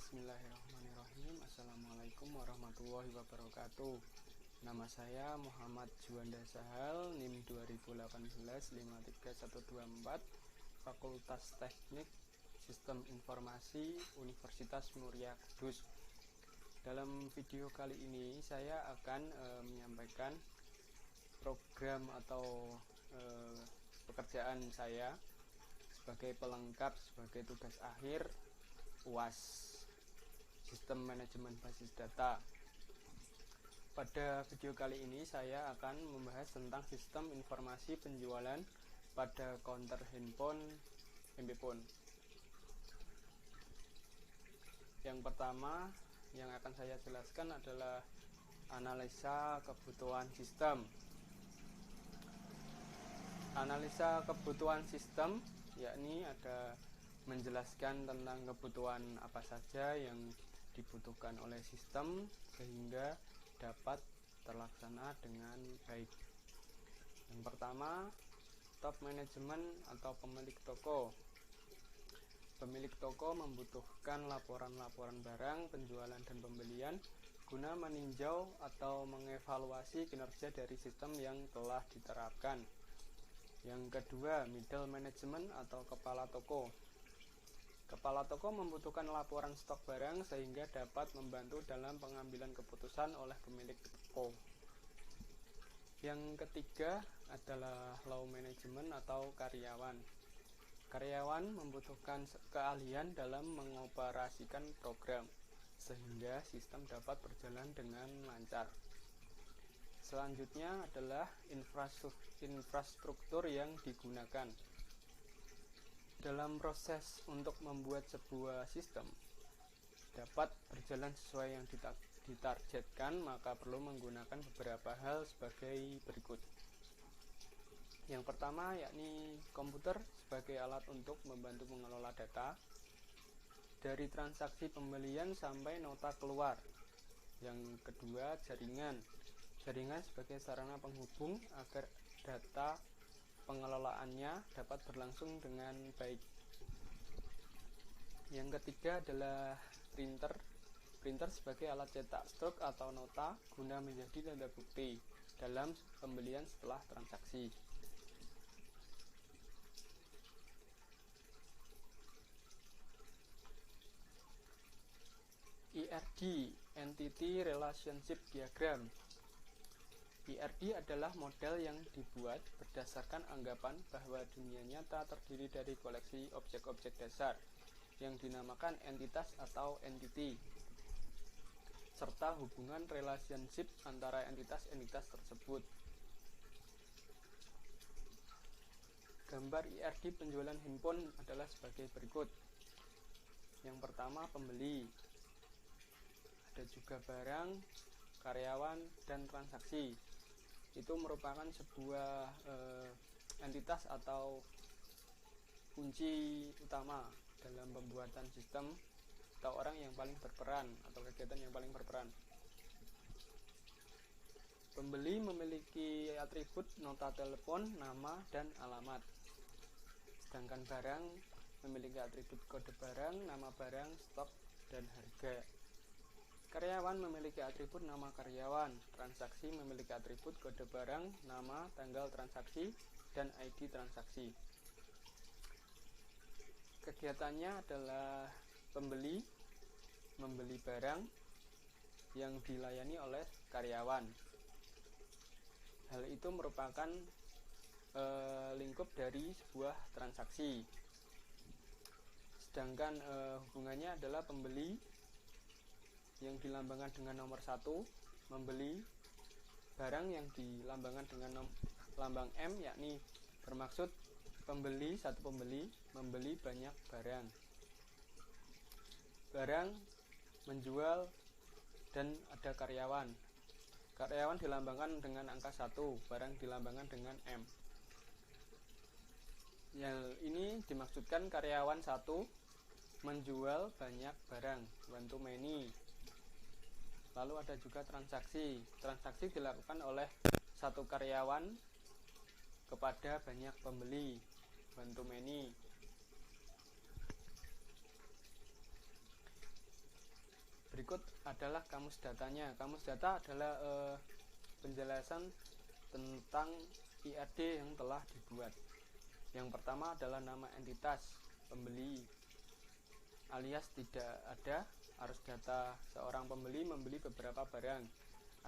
Bismillahirrahmanirrahim. Assalamualaikum warahmatullahi wabarakatuh. Nama saya Muhammad Juanda Sahal, NIM 2018-53124, Fakultas Teknik Sistem Informasi Universitas Muria Kudus. Dalam video kali ini saya akan menyampaikan program atau pekerjaan saya sebagai pelengkap, sebagai tugas akhir UAS, Sistem Manajemen Basis Data. Pada video kali ini saya akan membahas tentang sistem informasi penjualan pada counter handphone MBPhone. Yang pertama yang akan saya jelaskan adalah analisa kebutuhan sistem. Analisa kebutuhan sistem yakni ada menjelaskan tentang kebutuhan apa saja yang dibutuhkan oleh sistem sehingga dapat terlaksana dengan baik. Yang pertama, top manajemen atau pemilik toko. Pemilik toko membutuhkan laporan-laporan barang, penjualan dan pembelian guna meninjau atau mengevaluasi kinerja dari sistem yang telah diterapkan. Yang kedua, middle management atau kepala toko. Kepala toko membutuhkan laporan stok barang sehingga dapat membantu dalam pengambilan keputusan oleh pemilik toko. Yang ketiga adalah low management atau karyawan. Karyawan membutuhkan keahlian dalam mengoperasikan program sehingga sistem dapat berjalan dengan lancar. Selanjutnya adalah infrastruktur yang digunakan. Dalam proses untuk membuat sebuah sistem dapat berjalan sesuai yang ditargetkan, maka perlu menggunakan beberapa hal sebagai berikut. Yang pertama yakni komputer sebagai alat untuk membantu mengelola data dari transaksi pembelian sampai nota keluar. Yang kedua, jaringan sebagai sarana penghubung agar data pengelolaannya dapat berlangsung dengan baik. Yang ketiga adalah printer sebagai alat cetak struk atau nota guna menjadi tanda bukti dalam pembelian setelah transaksi. IRD, Entity Relationship Diagram. IRD adalah model yang dibuat berdasarkan anggapan bahwa dunia nyata terdiri dari koleksi objek-objek dasar yang dinamakan entitas atau entity, serta hubungan relationship antara entitas-entitas tersebut. Gambar IRD penjualan handphone adalah sebagai berikut. Yang pertama, pembeli. Ada juga barang, karyawan, dan transaksi. Itu merupakan sebuah entitas atau kunci utama dalam pembuatan sistem atau orang yang paling berperan atau kegiatan yang paling berperan. Pembeli memiliki atribut nota telepon, nama, dan alamat. Sedangkan barang memiliki atribut kode barang, nama barang, stok, dan harga. Karyawan memiliki atribut nama karyawan, transaksi memiliki atribut kode barang, nama, tanggal transaksi, dan ID transaksi. Kegiatannya adalah pembeli membeli barang yang dilayani oleh karyawan. Hal itu merupakan lingkup dari sebuah transaksi. Sedangkan hubungannya adalah pembeli yang dilambangkan dengan nomor 1 membeli barang yang dilambangkan dengan lambang M, yakni bermaksud satu pembeli membeli banyak barang. Barang menjual dan ada karyawan. Karyawan dilambangkan dengan angka 1, barang dilambangkan dengan M. Yang ini dimaksudkan karyawan 1 menjual banyak barang, one to many. Lalu ada juga transaksi. Transaksi dilakukan oleh satu karyawan kepada banyak pembeli, one to many. berikut adalah kamus datanya. Kamus data adalah penjelasan tentang IAD yang telah dibuat. Yang pertama adalah nama entitas pembeli, alias tidak ada arus data seorang pembeli membeli beberapa barang.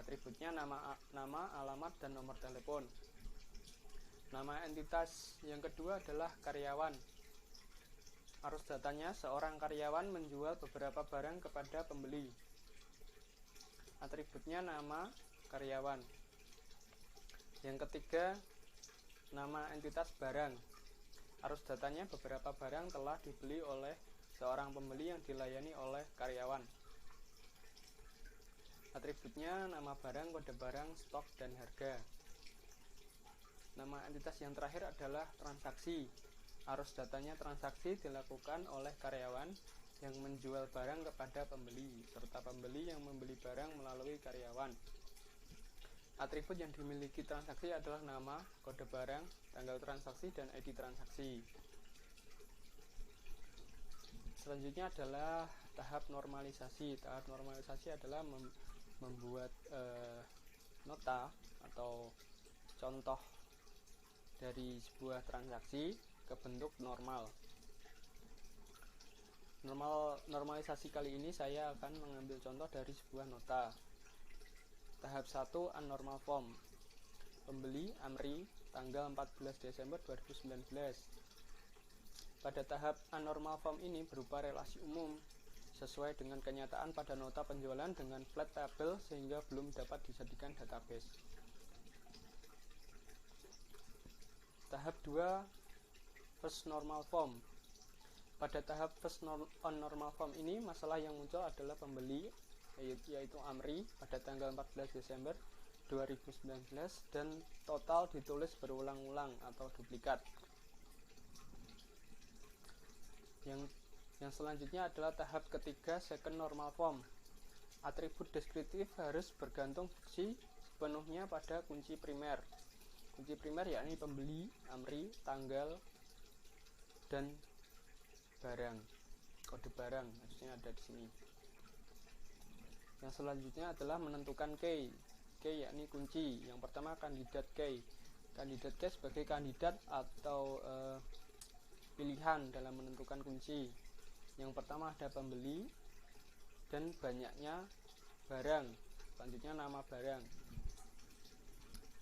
Atributnya nama, alamat, dan nomor telepon. Nama entitas yang kedua adalah karyawan. Arus datanya seorang karyawan menjual beberapa barang kepada pembeli. Atributnya nama, karyawan. Yang ketiga, nama entitas barang. Arus datanya beberapa barang telah dibeli oleh seorang pembeli yang dilayani oleh karyawan. Atributnya nama barang, kode barang, stok, dan harga. Nama entitas yang terakhir adalah transaksi. Arus datanya transaksi dilakukan oleh karyawan yang menjual barang kepada pembeli, serta pembeli yang membeli barang melalui karyawan. Atribut yang dimiliki transaksi adalah nama, kode barang, tanggal transaksi, dan ID transaksi. Selanjutnya adalah tahap normalisasi. Tahap normalisasi adalah membuat nota atau contoh dari sebuah transaksi ke bentuk normal. Normalisasi kali ini saya akan mengambil contoh dari sebuah nota. Tahap 1, unnormal form. Pembeli Amri, tanggal 14 Desember 2019. Pada tahap unnormal form ini berupa relasi umum sesuai dengan kenyataan pada nota penjualan dengan flat tabel sehingga belum dapat dijadikan database. Tahap 2, first normal form. Pada tahap first normal form ini, masalah yang muncul adalah pembeli, yaitu Amri, pada tanggal 14 Desember 2019 dan total ditulis berulang-ulang atau duplikat. Yang selanjutnya adalah tahap ketiga, second normal form. Atribut deskriptif harus bergantung fungsi sepenuhnya pada kunci primer. Kunci primer yakni pembeli, Amri, tanggal, dan barang. Kode barang harusnya ada di sini. Yang selanjutnya adalah menentukan key. Key yakni kunci. Yang pertama kandidat key. Kandidat key sebagai kandidat atau pilihan dalam menentukan kunci. Yang pertama ada pembeli dan banyaknya barang. Selanjutnya nama barang.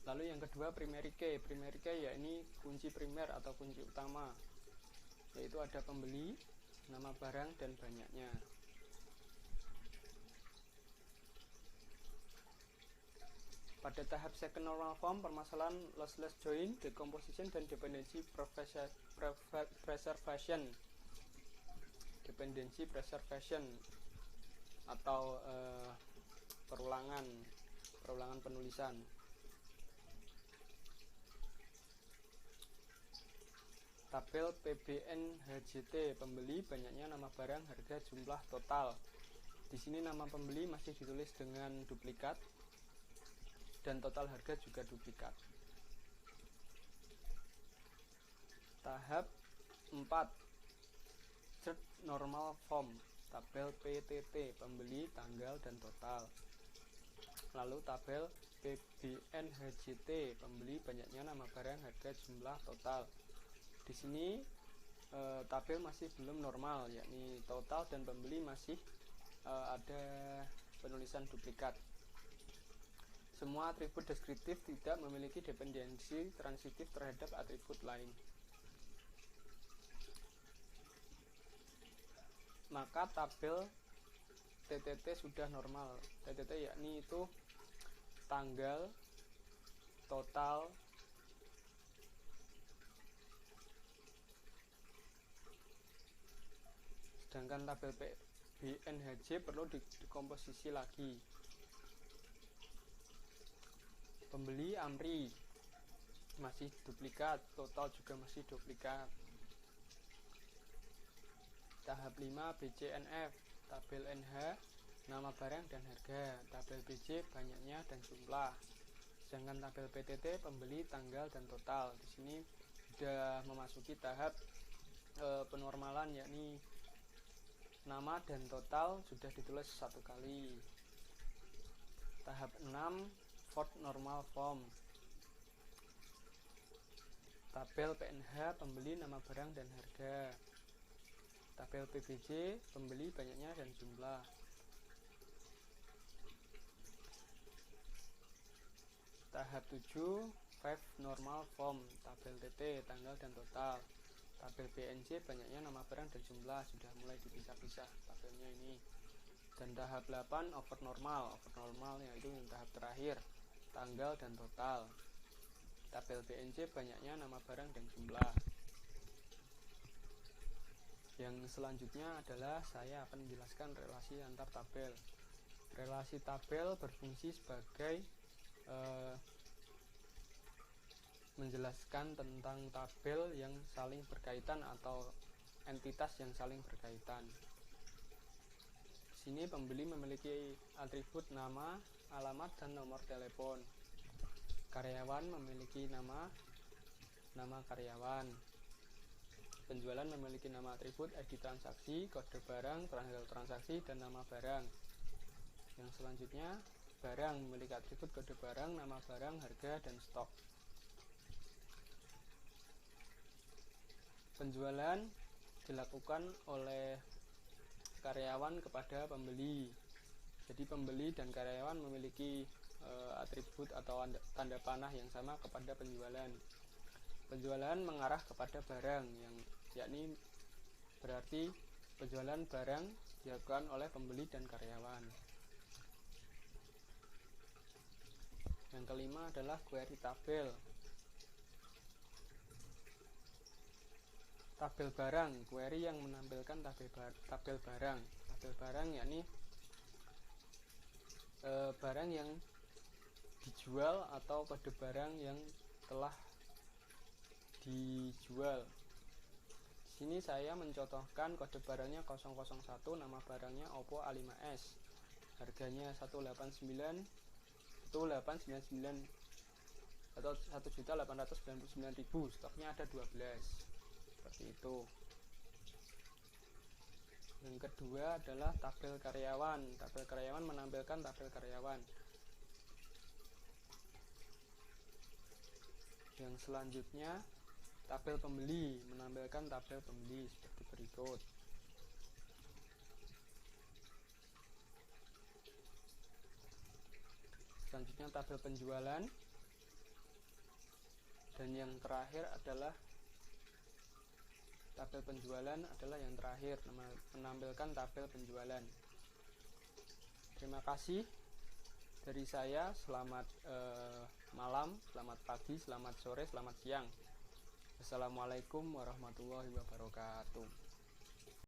Lalu yang kedua primary key. Primary key yakni kunci primer atau kunci utama, yaitu ada pembeli, nama barang, dan banyaknya. Pada tahap second normal form, permasalahan lossless join, decomposition, dan dependency preservation. Dependency preservation atau perulangan penulisan. Tabel PBN HJT, pembeli, banyaknya nama barang, harga, jumlah, total. Di sini nama pembeli masih ditulis dengan duplikat dan total harga juga duplikat. Tahap 4, third normal form. Tabel PTT, pembeli, tanggal, dan total. Lalu tabel PBN HJT, pembeli, banyaknya nama barang, harga, jumlah, total. Di sini tabel masih belum normal, yakni total dan pembeli masih ada penulisan duplikat. Semua atribut deskriptif tidak memiliki dependensi transitif terhadap atribut lain. Maka tabel TTT sudah normal. TTT yakni itu tanggal, total, sedangkan tabel PBNHJ perlu dikomposisi lagi. Pembeli Amri masih duplikat, total juga masih duplikat. Tahap 5 BCNF, tabel NH, nama barang dan harga. Tabel BC banyaknya dan jumlah. Sedangkan tabel PTT pembeli, tanggal, dan total. Di sini sudah memasuki tahap penormalan, yakni nama dan total sudah ditulis satu kali. Tahap 6, Vote Normal Form. Tabel PNH, pembeli, nama barang dan harga. Tabel PBJ, pembeli, banyaknya dan jumlah. Tahap 7, Five Normal Form. Tabel TT, tanggal dan total. Tabel PNJ, banyaknya, nama barang dan jumlah. Sudah mulai dipisah-pisah tabelnya ini. Dan tahap 8, Over Normal. Over Normal yaitu yang tahap terakhir, tanggal dan total. Tabel PNJ, banyaknya, nama barang dan jumlah. Yang selanjutnya adalah saya akan menjelaskan relasi antar tabel. Relasi tabel berfungsi sebagai menjelaskan tentang tabel yang saling berkaitan atau entitas yang saling berkaitan. Di sini pembeli memiliki atribut nama, alamat, dan nomor telepon. Karyawan memiliki nama karyawan. Penjualan memiliki nama atribut, ID transaksi, kode barang, tanggal transaksi, dan nama barang. Yang selanjutnya, barang memiliki atribut kode barang, nama barang, harga, dan stok. Penjualan dilakukan oleh karyawan kepada pembeli. Jadi pembeli dan karyawan memiliki atribut atau tanda panah yang sama kepada penjualan. Penjualan mengarah kepada barang, yang yakni berarti penjualan barang dilakukan oleh pembeli dan karyawan. Yang kelima adalah query tabel. Tabel barang, query yang menampilkan tabel barang. Tabel barang yakni barang yang dijual atau kode barang yang telah dijual. Di sini saya mencontohkan kode barangnya 001, nama barangnya Oppo A5s. Harganya 1.899 atau 1.899.000. Stoknya ada 12. Seperti itu. Yang kedua adalah tabel karyawan. Tabel karyawan menampilkan tabel karyawan. Yang selanjutnya, tabel pembeli menampilkan tabel pembeli seperti berikut. Selanjutnya tabel penjualan. Dan yang terakhir adalah tabel penjualan adalah yang terakhir, menampilkan tabel penjualan. Terima kasih dari saya. Selamat malam, selamat pagi, selamat sore, selamat siang. Assalamualaikum warahmatullahi wabarakatuh.